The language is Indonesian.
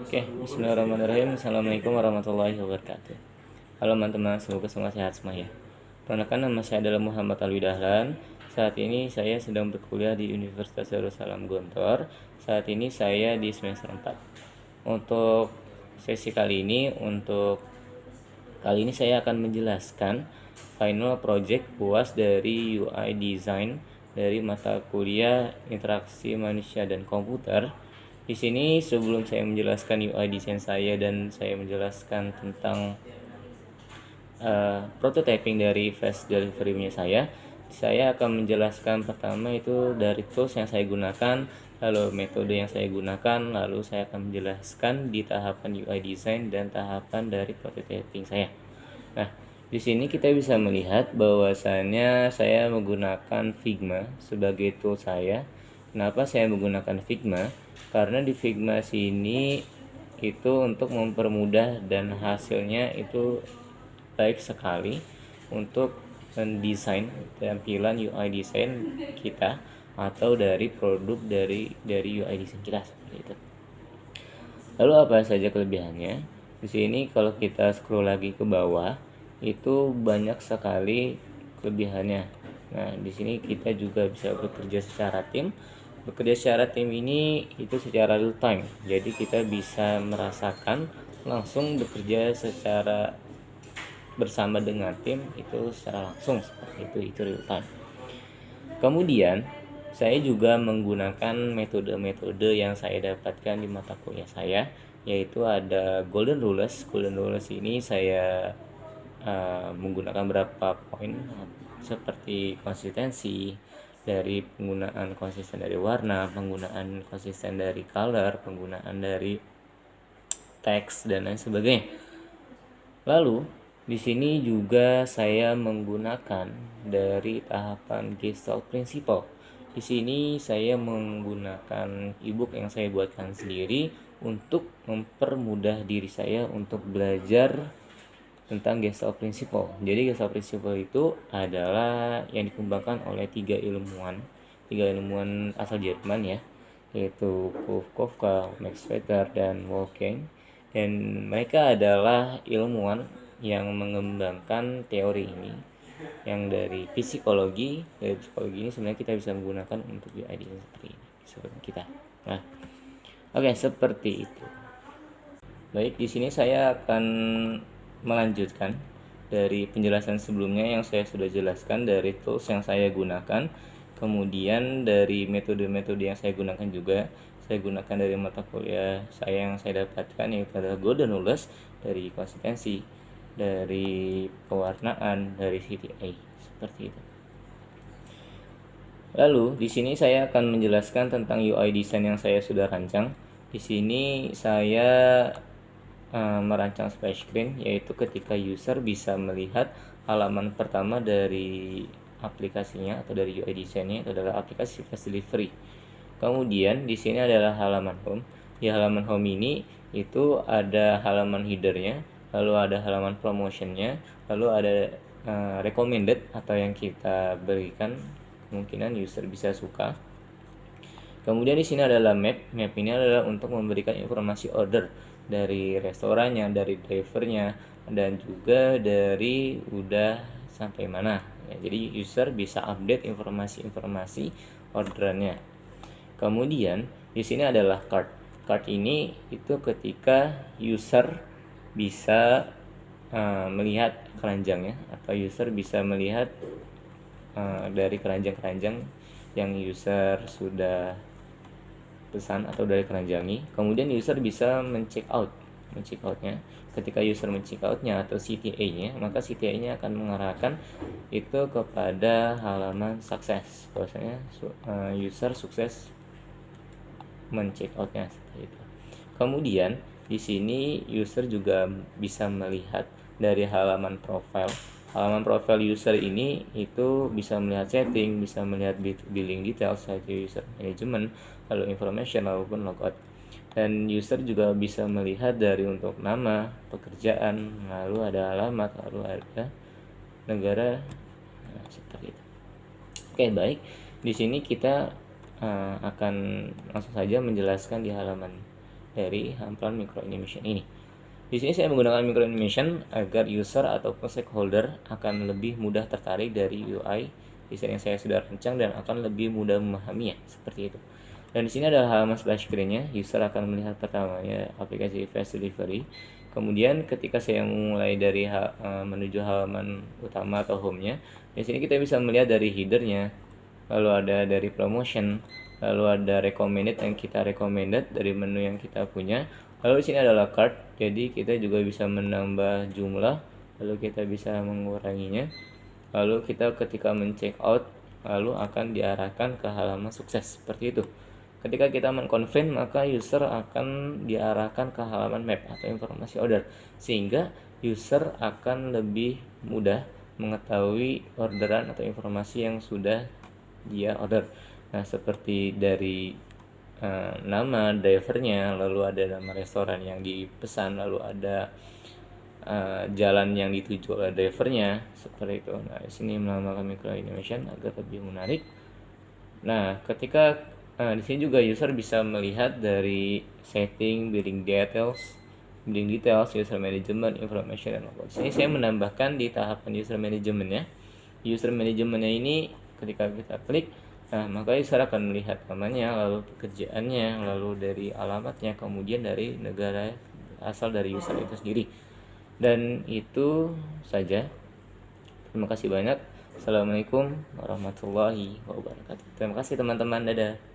Oke, bismillahirrahmanirrahim. Assalamualaikum warahmatullahi wabarakatuh. Halo teman-teman, semoga semua sehat semua ya. Perkenalkan, nama saya adalah Muhammad Alwi Dahlan. Saat ini saya sedang berkuliah di Universitas Darussalam Gontor. Saat ini saya di semester 4. Untuk sesi kali ini, saya akan menjelaskan final project UAS dari UI Design dari mata kuliah Interaksi Manusia dan Komputer. Di sini sebelum saya menjelaskan UI design saya dan saya menjelaskan tentang prototyping dari fast delivery-nya saya akan menjelaskan pertama itu dari tools yang saya gunakan, lalu metode yang saya gunakan, lalu saya akan menjelaskan di tahapan UI design dan tahapan dari prototyping saya. Nah, di sini kita bisa melihat bahwasannya saya menggunakan Figma sebagai tool saya. Kenapa saya menggunakan Figma? Karena di Figma sini itu untuk mempermudah dan hasilnya itu baik sekali untuk mendesain tampilan UI design kita atau dari produk dari UI design kita seperti itu. Lalu apa saja kelebihannya? Di sini kalau kita scroll lagi ke bawah itu banyak sekali kelebihannya. Nah, di sini kita juga bisa bekerja secara tim. Bekerja secara tim ini itu secara real time. Jadi kita bisa merasakan langsung bekerja secara bersama dengan tim itu secara langsung seperti itu real time. Kemudian saya juga menggunakan metode-metode yang saya dapatkan di mata kuliah saya, yaitu ada Golden Rules. Golden Rules ini saya menggunakan beberapa poin seperti konsistensi dari penggunaan konsisten dari warna, penggunaan konsisten dari color, penggunaan dari teks dan lain sebagainya. Lalu di sini juga saya menggunakan dari tahapan Gestalt Principle. Di sini saya menggunakan ebook yang saya buatkan sendiri untuk mempermudah diri saya untuk belajar tentang Gestalt Principle. Jadi Gestalt Principle itu adalah yang dikembangkan oleh tiga ilmuwan asal Jerman ya, yaitu Kafka, Max Weber, dan Wolfgang. Dan mereka adalah ilmuwan yang mengembangkan teori ini, yang dari psikologi. Dari psikologi ini sebenarnya kita bisa menggunakan untuk UI design seperti kita. Nah, oke, seperti itu. Baik, di sini saya akan melanjutkan dari penjelasan sebelumnya yang saya sudah jelaskan dari tools yang saya gunakan, kemudian dari metode-metode yang saya gunakan juga. Saya gunakan dari mata kuliah saya yang saya dapatkan, yaitu adalah Golden Rules, dari konsistensi, dari pewarnaan, dari CTA, seperti itu. Lalu di sini saya akan menjelaskan tentang UI design yang saya sudah rancang. Di sini saya merancang splash screen, yaitu ketika user bisa melihat halaman pertama dari aplikasinya atau dari UI desainnya, itu adalah aplikasi fast delivery. Kemudian di sini adalah halaman home. Di halaman home ini itu ada halaman headernya, lalu ada halaman promotionnya, lalu ada recommended atau yang kita berikan kemungkinan user bisa suka. Kemudian di sini adalah map. Map ini adalah untuk memberikan informasi order dari restorannya, dari drivernya, dan juga dari udah sampai mana. Ya, jadi user bisa update informasi-informasi orderannya. Kemudian di sini adalah cart. Cart ini itu ketika user bisa melihat keranjangnya, atau user bisa melihat dari keranjang-keranjang yang user sudah pesan atau dari keranjangi. Kemudian user bisa men-check outnya. Ketika user men-check outnya atau CTA-nya, maka CTA-nya akan mengarahkan itu kepada halaman sukses. Bahwasanya user sukses men-check outnya seperti itu. Kemudian di sini user juga bisa melihat dari halaman profile. Halaman profile user ini itu bisa melihat setting, bisa melihat billing details, user management, lalu information, maupun logout. Dan user juga bisa melihat dari untuk nama, pekerjaan, lalu ada alamat, lalu ada negara, seperti itu. Oke, baik. Di sini kita akan langsung saja menjelaskan di halaman dari hamparan micro animation ini. Di sini saya menggunakan micro animation agar user ataupun stakeholder akan lebih mudah tertarik dari UI desain yang saya sudah rancang dan akan lebih mudah memahaminya, seperti itu. Dan di sini adalah halaman splash screen-nya. User akan melihat pertamanya aplikasi fast delivery. Kemudian ketika saya mulai dari menuju halaman utama atau home-nya, di sini kita bisa melihat dari header-nya, lalu ada dari promotion, lalu ada recommended yang kita recommended dari menu yang kita punya. Lalu di sini adalah cart, jadi kita juga bisa menambah jumlah, lalu kita bisa menguranginya. Lalu kita ketika men-check out, lalu akan diarahkan ke halaman sukses, seperti itu. Ketika kita men-confirm, maka user akan diarahkan ke halaman map atau informasi order, sehingga user akan lebih mudah mengetahui orderan atau informasi yang sudah dia order. Nah, seperti dari nama drivernya, lalu ada nama restoran yang dipesan, lalu ada jalan yang dituju oleh drivernya, seperti itu. Nah, di sini menambahkan micro animation agar lebih menarik. Nah, ketika di sini juga user bisa melihat dari setting, building details, user management, information, dan apa. Di sini saya menambahkan di tahapan user management ya. User managementnya ini ketika kita klik, nah maka user akan melihat namanya, lalu pekerjaannya, lalu dari alamatnya, kemudian dari negara asal dari user itu sendiri. Dan itu saja. Terima kasih banyak. Assalamualaikum warahmatullahi wabarakatuh. Terima kasih teman-teman. Dadah.